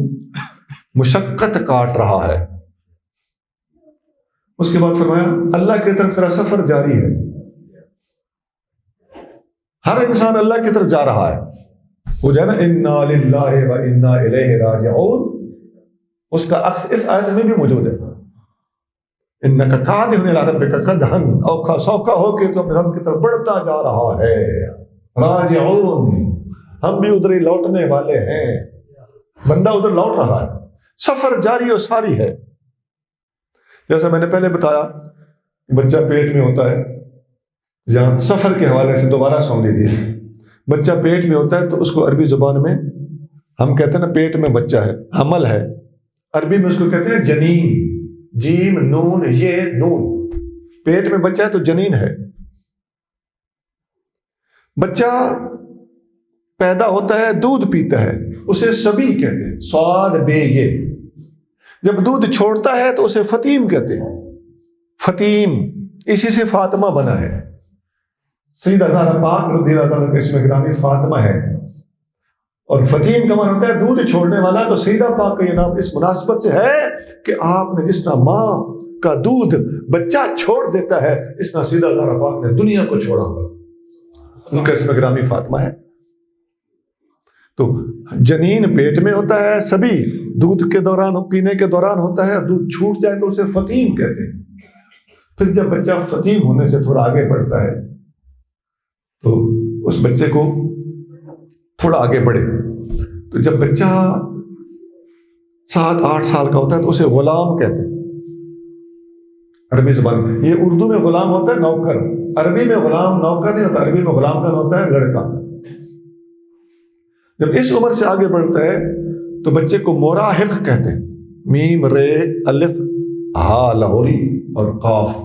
مشقت کاٹ رہا ہے. اس کے بعد فرمایا اللہ کی طرف تیرا سفر جاری ہے. ہر انسان اللہ کی طرف جا رہا ہے. وہ جو ہے نا انا للہ و انا الیہ راجعون، اس کا عکس اس آیت میں بھی موجود ہے. انک قادر الی ربک قدحا اوکھا سوکھا ہو کے تو اپنے رب کی طرف بڑھتا جا رہا ہے. راجعون، ہم بھی ادھر ہی لوٹنے والے ہیں. بندہ ادھر لوٹ رہا ہے. سفر جاری و ساری ہے. جیسا میں نے پہلے بتایا بچہ پیٹ میں ہوتا ہے، جہاں سفر کے حوالے سے دوبارہ سن لیجیے. بچہ پیٹ میں ہوتا ہے تو اس کو عربی زبان میں ہم کہتے ہیں نا پیٹ میں بچہ ہے، حمل ہے. عربی میں اس کو کہتے ہیں جنین. جیم نون یہ نون. پیٹ میں بچہ ہے تو جنین ہے. بچہ پیدا ہوتا ہے دودھ پیتا ہے، اسے سبی کہتے ہیں. صاد بے یہ. جب دودھ چھوڑتا ہے تو اسے فطیم کہتے ہیں. فطیم اسی سے فاطمہ بنا ہے. سیدہ زہرا پاک رضی اللہ تعالیٰ کے اسم گرامی فاطمہ ہے. اور فطیم کا معنی ہوتا ہے دودھ چھوڑنے والا. تو سیدہ پاک کا یہ نام اس مناسبت سے ہے کہ آپ نے جس طرح ماں کا دودھ بچہ چھوڑ دیتا ہے، اس طرح سیدہ زہرا پاک نے دنیا کو چھوڑا. ان کا اسم گرامی فاطمہ ہے. تو جنین پیٹ میں ہوتا ہے، سبھی دودھ کے دوران پینے کے دوران ہوتا ہے. دودھ چھوٹ جائے تو اسے فطیم کہتے ہیں. پھر جب بچہ فطیم ہونے سے تھوڑا آگے بڑھتا ہے تو اس بچے کو تھوڑا آگے بڑھے تو جب بچہ 7-8 سال کا ہوتا ہے تو اسے غلام کہتے ہیں عربی زبان میں. یہ اردو میں غلام ہوتا ہے نوکر. عربی میں غلام نوکر نہیں ہوتا. عربی میں غلام کا ہوتا ہے لڑکا. جب اس عمر سے آگے بڑھتا ہے تو بچے کو مراہق کہتے ہیں. میم رے الف ہا لاہوری اور قاف.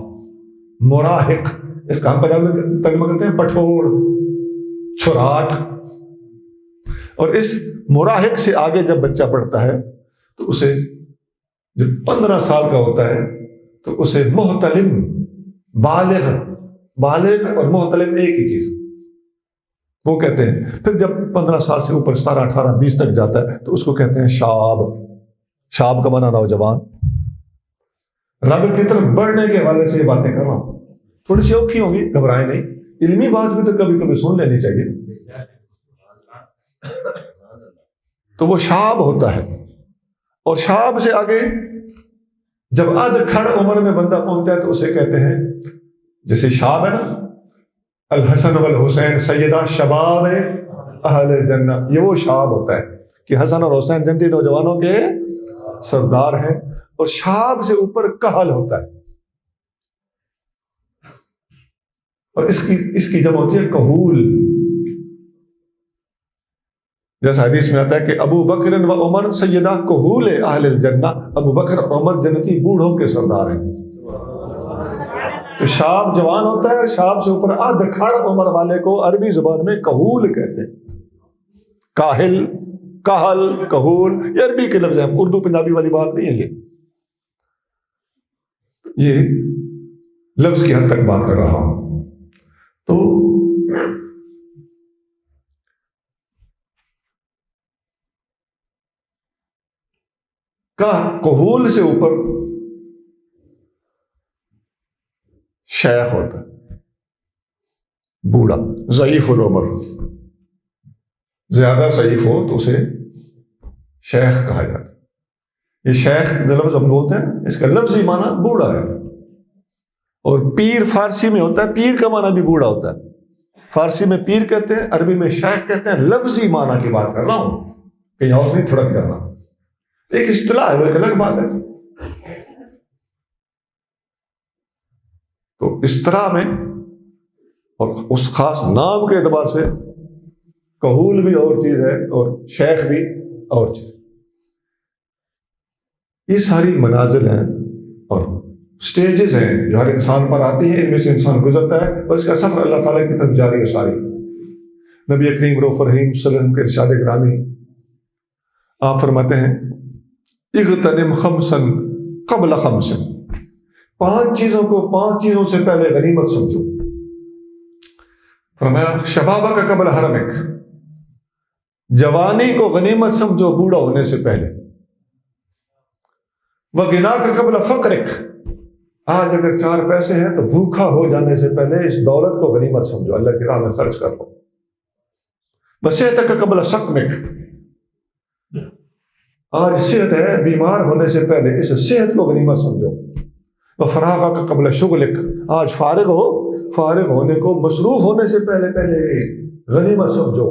مراہق. اس کا ہم پنجابی میں ترجمہ کرتے ہیں پٹھوڑ، چھراٹ. اور اس مراہق سے آگے جب بچہ پڑھتا ہے تو اسے جب 15 سال کا ہوتا ہے تو اسے محتلم، بالغ اور محتلم ایک ہی چیز وہ کہتے ہیں. پھر جب 15 سال سے اوپر 17 18 20 تک جاتا ہے تو اس کو کہتے ہیں شاب. شاب کا معنی نوجوان. رب کی طرف بڑھنے کے حوالے سے یہ باتیں کر رہا ہوں. تھوڑی سی اوکھی ہوں گی، گھبرائیں نہیں. علمی بات بھی تو کبھی کبھی سن لینی چاہیے. تو وہ شاب ہوتا ہے. اور شاب سے آگے جب اد کھڑ عمر میں بندہ پہنچتا ہے تو اسے کہتے ہیں، جیسے شاب ہے نا، الحسن والحسین سیدہ شباب اہل جنہ. یہ وہ شاب ہوتا ہے کہ حسن اور حسین جنتی نوجوانوں کے سردار ہیں. اور شاب سے اوپر کہل ہوتا ہے. اور اس کی جمع ہوتی ہے کہول. جیسا حدیث میں آتا ہے کہ ابو بکر و عمر سیدہ کہول اہل الجنہ. ابو بکر اور عمر جنتی بوڑھوں کے سردار ہیں. تو شاب جوان ہوتا ہے. شاب سے اوپر ادھ کھڑ عمر والے کو عربی زبان میں کہول کہتے ہیں. کاہل، کہل، کہول یہ عربی کے لفظ ہیں. اردو پنجابی والی بات نہیں ہے. یہ لفظ کی حد تک بات کر رہا ہوں. تو کہول سے اوپر شیخ ہوتا ہے، بوڑھا. ضعیف العمر، زیادہ ضعیف ہو تو اسے شیخ کہا جاتا ہے. یہ شیخ لفظ ہم بولتے ہیں، اس کا لفظی معنی بوڑھا ہے. اور پیر فارسی میں ہوتا ہے. پیر کا معنی بھی بوڑھا ہوتا ہے. فارسی میں پیر کہتے ہیں، عربی میں شیخ کہتے ہیں. لفظی معنی کی بات کر رہا ہوں، کہیں اور نہیں تھڑک جانا. ایک اصطلاح ہے، وہ ایک الگ بات ہے. تو اس طرح میں اور اس خاص نام کے اعتبار سے کہول بھی اور چیز ہے اور شیخ بھی اور چیز. یہ ساری منازل ہیں اور سٹیجز ہیں جو ہر انسان پر آتی ہیں، ان میں سے انسان گزرتا ہے اور اس کا سفر اللہ تعالیٰ کی طرف جاری و ساری۔ نبی کریم رؤوف رحیم صلی اللہ علیہ وسلم کے ارشاد گرامی، آپ فرماتے ہیں اغتنم خمسا قبل خمس، 5 چیزوں کو 5 چیزوں سے پہلے غنیمت سمجھو۔ فرمایا شبابک قبل حرمک، جوانی کو غنیمت سمجھو بوڑھا ہونے سے پہلے۔ وغناک قبل فقرک، آج اگر 4 پیسے ہیں تو بھوکا ہو جانے سے پہلے اس دولت کو غنیمت سمجھو، اللہ کی راہ میں خرچ کر لو۔ وصحتک قبل سقمک، آج صحت ہے، بیمار ہونے سے پہلے اس صحت کو غنیمت سمجھو۔ وفراغک قبل شغلک، آج فارغ ہو، فارغ ہونے کو مصروف ہونے سے پہلے غنیمت سمجھو۔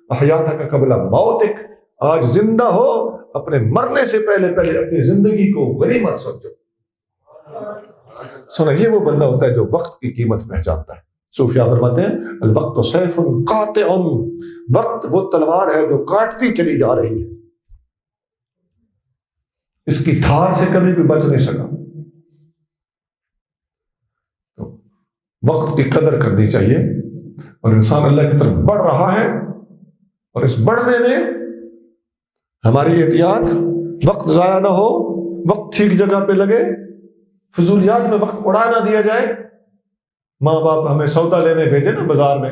احیاتک قبل موتک، آج زندہ ہو، اپنے مرنے سے پہلے اپنی زندگی کو غنیمت سمجھو۔ سنا، یہ وہ بندہ ہوتا ہے جو وقت کی قیمت پہچانتا ہے۔ صوفیاء فرماتے ہیں الوقت سیف قاطع، وقت وہ تلوار ہے جو کاٹتی چلی جا رہی ہے، اس کی دھار سے کبھی بھی بچ نہیں سکا۔ تو وقت کی قدر کرنی چاہیے، اور انسان اللہ کی طرف بڑھ رہا ہے، اور اس بڑھنے میں ہماری احتیاط، وقت ضائع نہ ہو، وقت ٹھیک جگہ پہ لگے، فضولیات میں وقت اڑا نہ دیا جائے۔ ماں باپ ہمیں سودا لینے بھیجے نا بازار میں،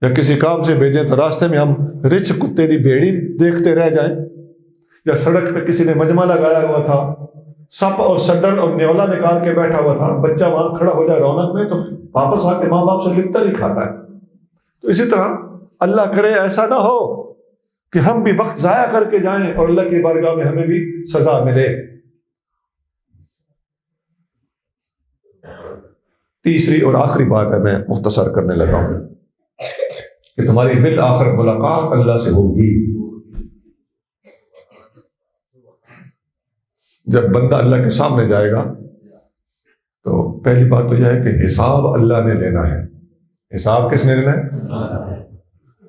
یا کسی کام سے بھیجیں تو راستے میں ہم رچ کتے دی بھیڑی دیکھتے رہ جائیں، یا سڑک پہ کسی نے مجمع لگایا ہوا تھا، سپ اور سڈر اور نیولا نکال کے بیٹھا ہوا تھا، بچہ وہاں کھڑا ہو جائے رونق میں تو واپس آ کے ماں باپ سے لکھتا ہی کھاتا ہے۔ تو اسی طرح اللہ کرے ایسا نہ ہو کہ ہم بھی وقت ضائع کر کے جائیں اور اللہ کی بارگاہ میں ہمیں بھی سزا ملے۔ تیسری اور آخری بات ہے، میں مختصر کرنے لگا ہوں، کہ تمہاری بالآخر ملاقات اللہ سے ہوگی۔ جب بندہ اللہ کے سامنے جائے گا تو پہلی بات تو یہ ہے کہ حساب اللہ نے لینا ہے۔ حساب کس نے لینا ہے؟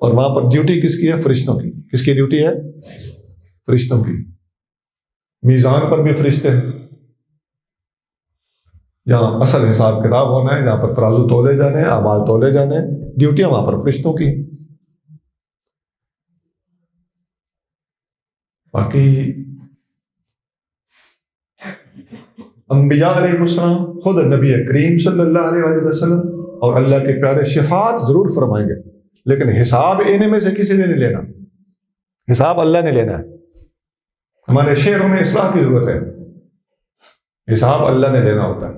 اور وہاں پر ڈیوٹی کس کی ہے؟ فرشتوں کی۔ کس کی ڈیوٹی ہے؟ فرشتوں کی۔ میزان پر بھی فرشتے ہیں، جہاں اصل حساب کتاب ہونا ہے، جہاں پر ترازو تولے جانے ہیں، اعمال تولے جانے ہیں، ڈیوٹیاں وہاں پر فرشتوں کی۔ باقی انبیاء علیہ السلام، خود نبی کریم صلی اللہ علیہ وسلم اور اللہ کے پیارے شفاعت ضرور فرمائیں گے، لیکن حساب ان میں سے کسی نے نہیں لینا، حساب اللہ نے لینا ہے۔ ہمارے شعروں میں اصلاح کی ضرورت ہے، حساب اللہ نے لینا ہوتا ہے،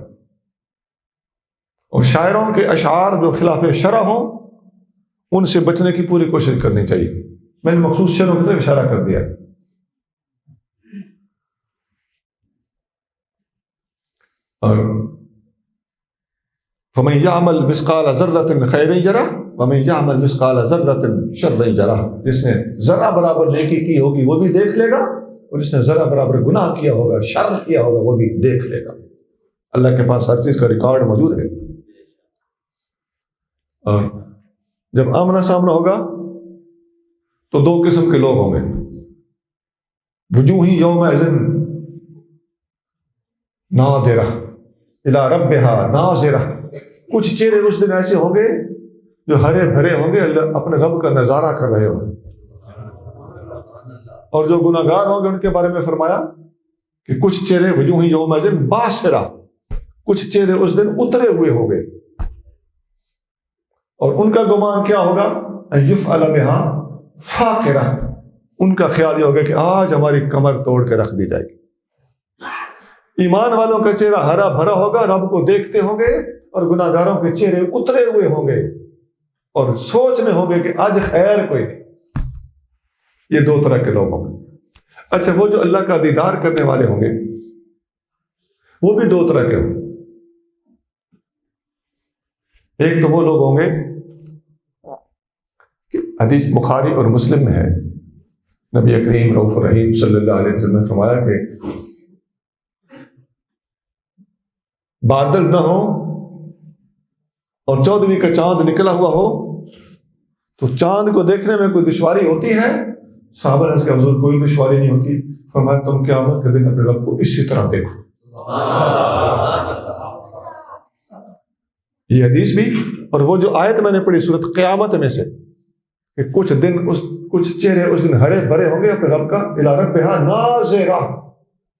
اور شاعروں کے اشعار جو خلاف شرع ہوں ان سے بچنے کی پوری کوشش کرنی چاہیے۔ میں نے مخصوص شعروں کی طرف اشارہ کر دیا۔ اور فَمَن يَعْمَلْ مِثْقَالَ ذَرَّةٍ خَيْرًا يَرَهُ وَمَن يَعْمَلْ مِثْقَالَ ذَرَّةٍ شَرًّا يَرَهُ، جس نے ذرہ برابر نیکی کی ہوگی وہ بھی دیکھ لے گا، اور جس نے ذرہ برابر گناہ کیا ہوگا، شر کیا ہوگا، وہ بھی دیکھ لے گا۔ اللہ کے پاس ہر چیز کا ریکارڈ موجود ہے۔ اور جب آمنا سامنا ہوگا تو 2 قسم کے لوگ ہوں گے، وجوہ یومئذ ناظرہ الی ربہا ناظرہ، کچھ چہرے اس دن ایسے ہوں گے جو ہرے بھرے ہوں گے، اللہ اپنے رب کا نظارہ کر رہے ہوں گے، اور جو گناہ گار ہوں گے ان کے بارے میں فرمایا کہ کچھ چہرے وجوہ یومئذ باسرہ، کچھ چہرے اس دن اترے ہوئے ہوں گے، اور ان کا گمان کیا ہوگا؟ یفعل بہا فاقرہ، ان کا خیال یہ ہوگا کہ آج ہماری کمر توڑ کے رکھ دی جائے گی۔ ایمان والوں کا چہرہ ہرا بھرا ہوگا، رب کو دیکھتے ہوں گے، اور گناہ گاروں کے چہرے اترے ہوئے ہوں گے اور سوچ میں ہوں گے کہ آج خیر کوئی نہیں۔ یہ 2 طرح کے لوگ ہوں گے۔ اچھا، وہ جو اللہ کا دیدار کرنے والے ہوں گے وہ بھی 2 طرح کے ہوں گے۔ ایک تو وہ لوگ ہوں گے کہ حدیث بخاری اور مسلم میں ہے، نبی کریم رؤوف رحیم صلی اللہ علیہ وسلم نے فرمایا کہ بادل نہ ہو اور 14ویں کا چاند نکلا ہوا ہو تو چاند کو دیکھنے میں کوئی دشواری ہوتی ہے، صحابہ نے کہا حضور کوئی دشواری نہیں ہوتی. فرمایا تم قیامت کے دن اپنے رب کو اسی طرح دیکھو. یہ حدیث بھی اور وہ جو آیت میں نے پڑھی سورۃ قیامت میں سے کہ کچھ چہرے اس دن ہرے بھرے ہوں گے اپنے رب کا الی ربھا ناظرہ،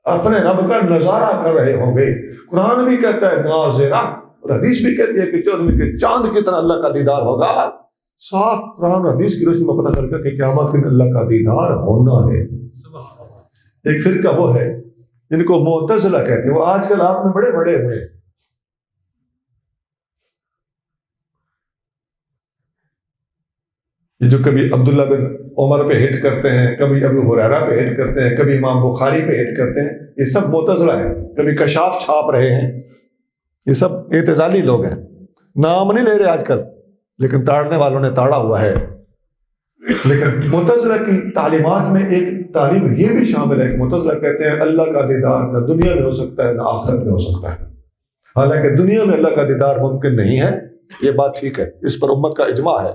اپنے رب کا نظارہ کر رہے ہوں گے. قرآن بھی کہتا ہے ناظرہ اور حدیث بھی کہتی ہے کہ 14 کے چاند کی طرح اللہ کا دیدار ہوگا. صاف قرآن اور حدیث کی روشنی میں پتہ چل گیا کہ قیامت کے دن اللہ کا دیدار ہونا ہے. ایک فرقہ وہ ہے جن کو معتزلہ کہتے ہیں، وہ آج کل آپ میں بڑے بڑے ہوئے ہیں. جو کبھی عبداللہ بن عمر پہ ہٹ کرتے ہیں، کبھی ابو ہریرہ پہ ہٹ کرتے ہیں، کبھی امام بخاری پہ ہٹ کرتے ہیں، یہ سب معتزلہ ہیں. کبھی کشاف چھاپ رہے ہیں، یہ سب اعتزالی لوگ ہیں. نام نہیں لے رہے آج کل، لیکن تاڑنے والوں نے تاڑا ہوا ہے. لیکن معتزلہ کی تعلیمات میں ایک تعلیم یہ بھی شامل ہے کہ معتزلہ کہتے ہیں اللہ کا دیدار نہ دنیا میں ہو سکتا ہے نہ آخرت میں ہو سکتا ہے. حالانکہ دنیا میں اللہ کا دیدار ممکن نہیں ہے، یہ بات ٹھیک ہے، اس پر امت کا اجماع ہے.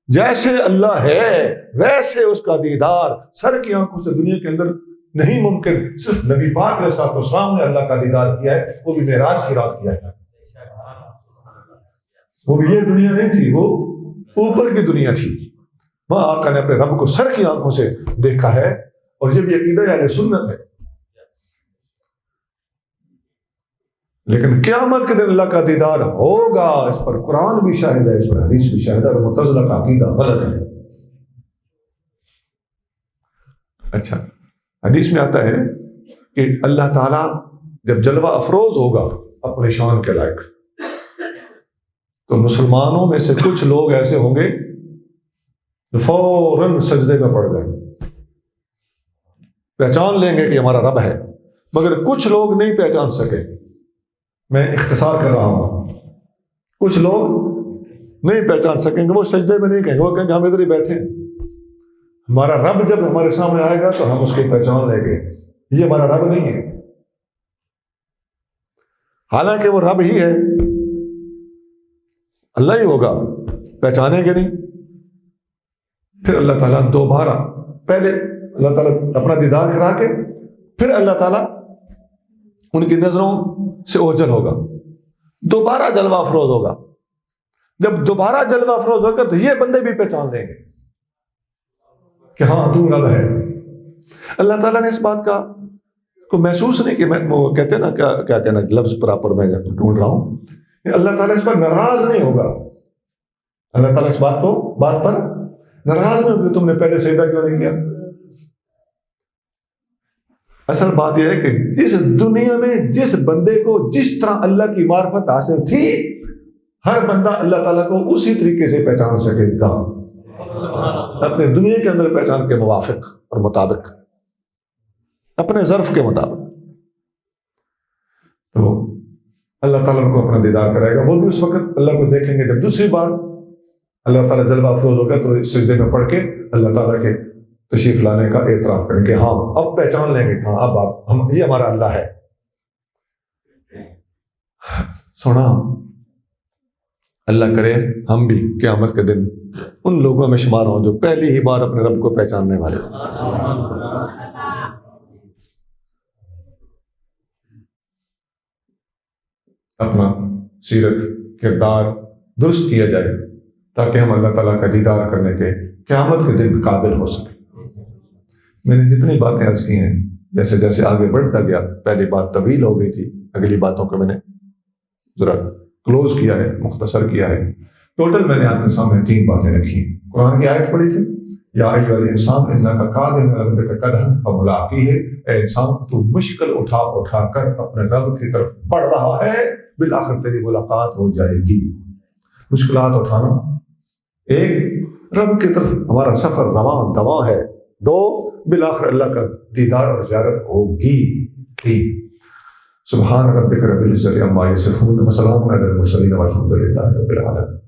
جیسے اللہ ہے ویسے اس کا دیدار سر کی آنکھوں سے دنیا کے اندر نہیں ممکن. صرف نبی پاک علیہ السلام نے اللہ کا دیدار کیا ہے، وہ بھی معراج کی رات کیا ہے. وہ بھی یہ دنیا نہیں تھی، وہ اوپر کی دنیا تھی. وہاں آقا نے اپنے رب کو سر کی آنکھوں سے دیکھا ہے، اور یہ بھی عقیدہ اہل سنت ہے. لیکن قیامت کے دن اللہ کا دیدار ہوگا، اس پر قرآن بھی شاہد ہے، اس پر حدیث بھی شاہد ہے، اور معتزلہ کا عقیدہ غلط ہے. اچھا، حدیث میں آتا ہے کہ اللہ تعالیٰ جب جلوہ افروز ہوگا اپنے شان کے لائق، تو مسلمانوں میں سے کچھ لوگ ایسے ہوں گے جو فوراً سجدے میں پڑ جائیں گے، پہچان لیں گے کہ ہمارا رب ہے. مگر کچھ لوگ نہیں پہچان سکے. میں اختصار کر رہا ہوں. کچھ لوگ نہیں پہچان سکیں گے، وہ سجدے میں نہیں کہیں گے، وہ کہیں گے ہم ادھر ہی بیٹھے ہیں. ہمارا رب جب ہمارے سامنے آئے گا تو ہم اس کی پہچان لیں گے، یہ ہمارا رب نہیں ہے. حالانکہ وہ رب ہی ہے، اللہ ہی ہوگا، پہچانیں گے نہیں. پھر اللہ تعالیٰ دوبارہ، پہلے اللہ تعالیٰ اپنا دیدار کرا کے پھر اللہ تعالیٰ ان کی نظروں سے اوجھل ہوگا، دوبارہ جلوہ افروز ہوگا. جب دوبارہ جلوہ افروز ہوگا تو یہ بندے بھی پہچان لیں گے کہ ہاں تو رب ہے. اللہ تعالیٰ نے اس بات کا کو محسوس نہیں کہ میں وہ کہتے ہیں نا کیا کہنا لفظ پراپر میں ڈھونڈ رہا ہوں، اللہ تعالیٰ اس پر ناراض نہیں ہوگا. اللہ تعالیٰ اس بات پر ناراض نہیں ہوگا تم نے پہلے سجدہ کیوں نہیں کیا. اصل بات یہ ہے کہ اس دنیا میں جس بندے کو جس طرح اللہ کی معرفت حاصل تھی، ہر بندہ اللہ تعالیٰ کو اسی طریقے سے پہچان سکے گا، اپنے دنیا کے اندر پہچان کے موافق اور مطابق، اپنے ظرف کے مطابق. تو اللہ تعالیٰ کو اپنا دیدار کرے گا. وہ بھی اس وقت اللہ کو دیکھیں گے جب دوسری بار اللہ تعالیٰ جلوہ افروز ہوگا تو سجدے میں پڑھ کے اللہ تعالیٰ کے تشریف لانے کا اعتراف کریں کہ ہاں اب پہچان لیں گے، ہاں اب ہم یہ ہمارا اللہ ہے. سونا اللہ کرے ہم بھی قیامت کے دن ان لوگوں میں شمار ہوں جو پہلی ہی بار اپنے رب کو پہچاننے والے. اپنا سیرت کردار درست کیا جائے تاکہ ہم اللہ تعالیٰ کا دیدار کرنے کے قیامت کے دن قابل ہو سکے. میں نے جتنی باتیں عرض کی ہیں، جیسے جیسے آگے بڑھتا گیا، پہلی بات طویل ہو گئی تھی، اگلی باتوں کو میں نے ذرا کلوز کیا ہے، مختصر کیا ہے. ٹوٹل میں نے آپ کے سامنے 3 باتیں رکھی. قرآن کی آیت پڑھی تھی، یا ایھا الانسان انک قادر علی ربک قدحا فملاقیہ، اے انسان تو مشکل اٹھا کر اپنے رب کی طرف بڑھ رہا ہے، بالآخر تیری ملاقات ہو جائے گی. مشکلات اٹھانا، ایک رب کی طرف ہمارا سفر رواں دواں ہے، 2 بالآخر اللہ کا دیدار اور زیارت ہوگی. 3 سبحان ربک رب العزت عما یصفون وسلام علی المرسلین والحمد للہ رب العالمین.